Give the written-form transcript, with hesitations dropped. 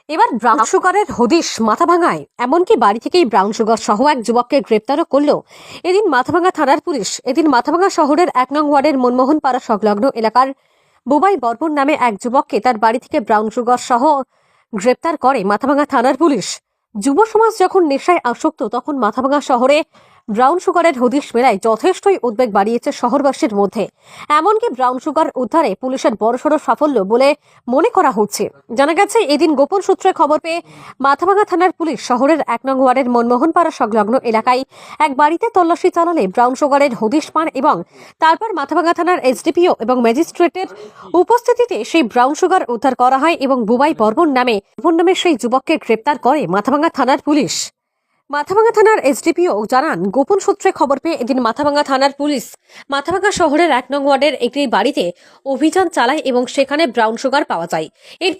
এবার ব্রাউন সুগারের হদিশ মাথাভাঙায়, এমনকি বাড়ি থেকেই ব্রাউন সুগার সহ এক যুবককে গ্রেপ্তারও করল এদিন মাথাভাঙা থানার পুলিশ। এদিন মাথাভাঙা শহরের ১ নং ওয়ার্ডের মনমোহনপাড়া সংলগ্ন এলাকার বুবাই বর্মন নামে এক যুবককে তার বাড়ি থেকে ব্রাউন সুগার সহ গ্রেপ্তার করে মাথাভাঙা থানার পুলিশ। যুব সমাজ যখন নেশায় আসক্ত, তখন মাথাভাঙা শহরে ব্রাউন সুগারের হদিশ মেলায় যথেষ্টই উদ্বেগ বাড়িয়েছে শহরবাসীর মধ্যে। এমনকি ব্রাউন সুগার উদ্ধারে পুলিশের বড়সড় সাফল্য বলে মনে করা হচ্ছে। জানা গেছে, এদিন গোপন সূত্রে খবর পেয়ে মাথাভাঙা থানার পুলিশ শহরের ১ নং ওয়ার্ডের মনমোহনপাড়া সংলগ্ন এলাকায় এক বাড়িতে তল্লাশি চালালে ব্রাউন সুগারের হদিশ পান এবং তারপর মাথাভাঙা থানার এসডিপিও এবং ম্যাজিস্ট্রেটের উপস্থিতিতে সেই ব্রাউন সুগার উদ্ধার করা হয় এবং বুবাই বর্মন নামে সেই যুবককে গ্রেপ্তার করে মাথাভাঙা থানার পুলিশ। মাথাভাঙা থানার এসডিপিও জানান, গোপন সূত্রে খবর পেয়ে এদিন মাথাভাঙা থানার পুলিশ মাথাভাঙা শহরের ১ নং ওয়ার্ডের একটি বাড়িতে অভিযান চালায় এবং সেখানে ব্রাউন সুগার পাওয়া যায়। এর